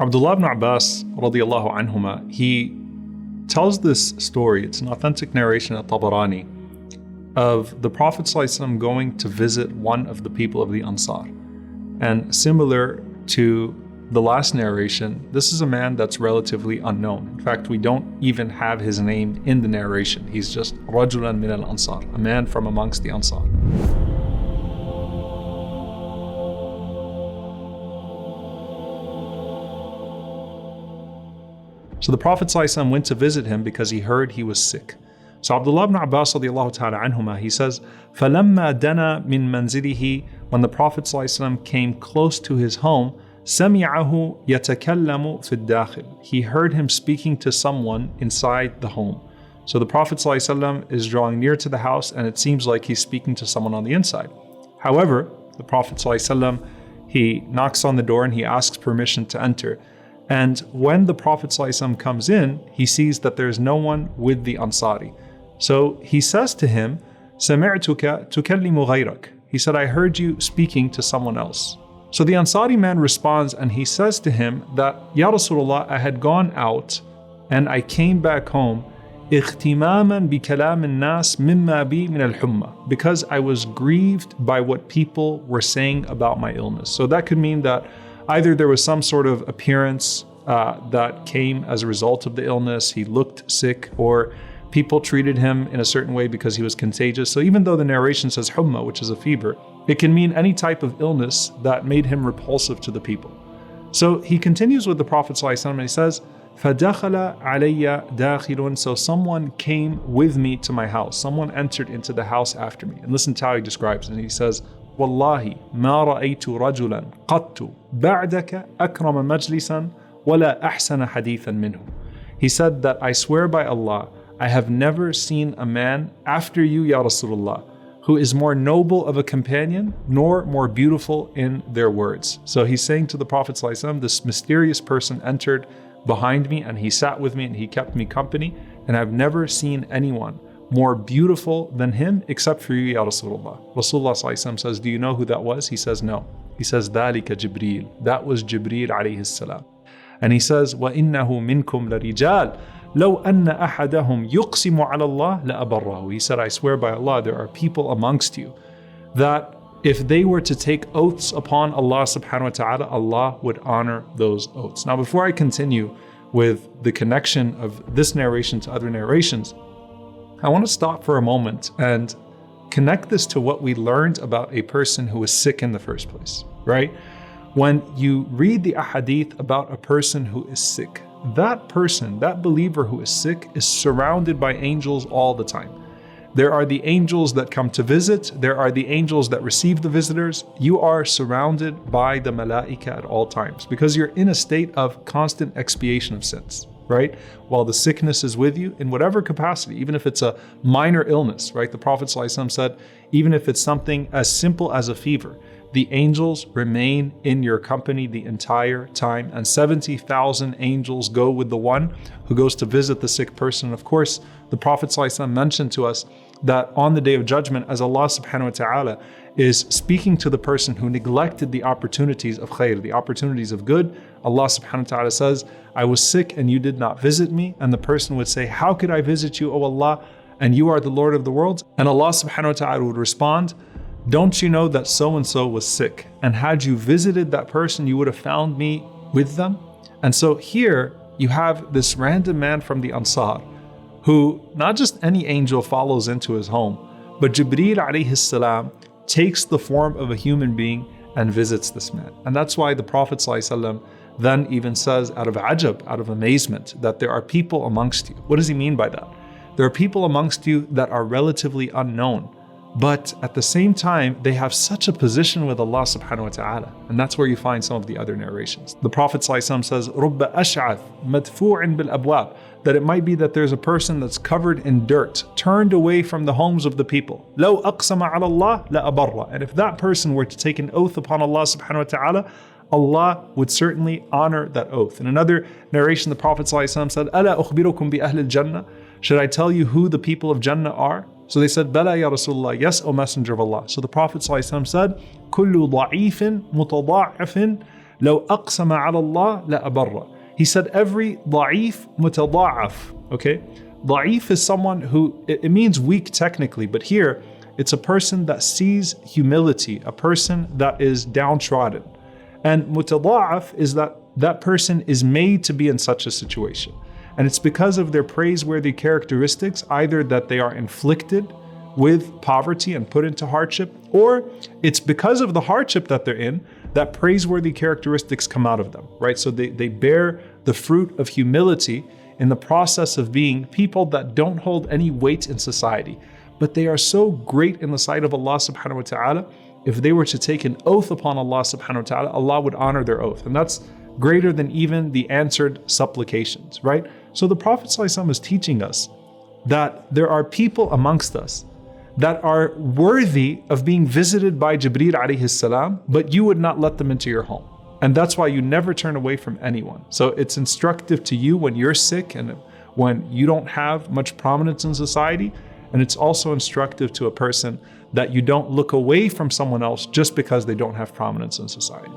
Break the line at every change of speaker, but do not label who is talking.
Abdullah ibn Abbas radiallahu anhuma, he tells this story, it's an authentic narration at Tabarani, of the Prophet ﷺ going to visit one of the people of the Ansar. And similar to the last narration, this is a man that's relatively unknown. In fact, we don't even have his name in the narration. He's just Rajulan min al-Ansar, a man from amongst the Ansar. So the Prophet ﷺ went to visit him because he heard he was sick. So Abdullah ibn Abbas radiallahu ta'ala anhuma, he says, فَلَمَّا دَنَا مِن مَنْزِلِهِ, when the Prophet ﷺ came close to his home, سَمِعَهُ يَتَكَلَّمُ فِي الدَّاخِلِ, he heard him speaking to someone inside the home. So the Prophet ﷺ is drawing near to the house and it seems like he's speaking to someone on the inside. However, the Prophet ﷺ, he knocks on the door and he asks permission to enter. And when the Prophet ﷺ comes in, he sees that there's no one with the Ansari. So he says to him, سَمِعْتُكَ تُكَلِّمُ غَيْرَكَ, he said, I heard you speaking to someone else. So the Ansari man responds and he says to him that, Ya Rasulullah, I had gone out and I came back home اغتماما بكلام الناس مما بي من الحمى, because I was grieved by what people were saying about my illness. So that could mean that either there was some sort of appearance that came as a result of the illness, he looked sick, or people treated him in a certain way because he was contagious. So even though the narration says humma, which is a fever, it can mean any type of illness that made him repulsive to the people. So he continues with the Prophet ﷺ and he says, فَدَخَلَ عَلَيَّ دَاخِلٌ, so someone came with me to my house. Someone entered into the house after me. And listen to how he describes it. And he says, وَاللَّهِ مَا رَأَيْتُ رَجُلًا قَطُّ بَعْدَكَ أَكْرَمَ مَجْلِسًا وَلَا أَحْسَنَ حَدِيثًا مِنْهُ. He said that, I swear by Allah, I have never seen a man after you, Ya Rasulullah, who is more noble of a companion, nor more beautiful in their words. So he's saying to the Prophet ﷺ, this mysterious person entered behind me and he sat with me and he kept me company, and I've never seen anyone more beautiful than him except for you, Ya Rasulullah. Rasulullah ﷺ says, do you know who that was? He says, no. He says, ذَلِكَ جِبْرِيل, that was Jibreel alayhi salam. And he says, وَإِنَّهُ مِنْكُمْ لَرِجَالٌ لَوْ أَنَّ أَحَدَهُمْ يُقْسِمُ عَلَى اللَّهِ لَأَبَرَّهُ. He said, I swear by Allah, there are people amongst you that if they were to take oaths upon Allah subhanahu wa ta'ala, Allah would honor those oaths. Now, before I continue with the connection of this narration to other narrations, I want to stop for a moment and connect this to what we learned about a person who was sick in the first place, right? When you read the ahadith about a person who is sick, that person, that believer who is sick, is surrounded by angels all the time. There are the angels that come to visit, there are the angels that receive the visitors. You are surrounded by the malaika at all times because you're in a state of constant expiation of sins, right? While the sickness is with you in whatever capacity, even if it's a minor illness, right? The Prophet ﷺ said, even if it's something as simple as a fever, the angels remain in your company the entire time, and 70,000 angels go with the one who goes to visit the sick person. Of course, the Prophet ﷺ mentioned to us that on the Day of Judgment, as Allah subhanahu wa ta'ala is speaking to the person who neglected the opportunities of khair, the opportunities of good, Allah subhanahu wa ta'ala says, I was sick and you did not visit me. And the person would say, how could I visit you, O Allah, and you are the Lord of the worlds? And Allah subhanahu wa ta'ala would respond, don't you know that so-and-so was sick? And had you visited that person, you would have found me with them. And so here you have this random man from the Ansar who not just any angel follows into his home, but Jibreel alayhi salam takes the form of a human being and visits this man. And that's why the Prophet ﷺ then even says out of ajab, out of amazement, that there are people amongst you. What does he mean by that? There are people amongst you that are relatively unknown, but at the same time, they have such a position with Allah subhanahu wa ta'ala. And that's where you find some of the other narrations. The Prophet ﷺ says, رُبَّ أَشْعَثْ مَدْفُوعٍ بِالْأَبْوَابِ, that it might be that there's a person that's covered in dirt, turned away from the homes of the people. لَوْ أَقْسَمَ عَلَى اللَّهِ لَأَبَرَّ. And if that person were to take an oath upon Allah subhanahu wa ta'ala, Allah would certainly honor that oath. In another narration, the Prophet ﷺ said, أَلَا أُخْبِرُكُمْ بِأَهْلِ الْجَنَّةِ, should I tell you who the people of Jannah are? So they said, Bala ya Rasulullah, yes, O Messenger of Allah. So the Prophet ﷺ said, كُلُّ ضَعِيفٍ مُتَضَاعِفٍ لو أقسم على الله لأبره. He said every ضعيف متضاعف. Okay, ضعيف is someone who, it means weak technically, but here it's a person that sees humility, a person that is downtrodden. And متضاعف is that person is made to be in such a situation. And it's because of their praiseworthy characteristics, either that they are inflicted with poverty and put into hardship, or it's because of the hardship that they're in that praiseworthy characteristics come out of them, right? So they bear the fruit of humility in the process of being people that don't hold any weight in society, but they are so great in the sight of Allah subhanahu wa ta'ala. If they were to take an oath upon Allah subhanahu wa ta'ala, Allah would honor their oath. And that's greater than even the answered supplications, right? So the Prophet ﷺ is teaching us that there are people amongst us that are worthy of being visited by Jibreel alayhi salam, but you would not let them into your home. And that's why you never turn away from anyone. So it's instructive to you when you're sick and when you don't have much prominence in society. And it's also instructive to a person that you don't look away from someone else just because they don't have prominence in society.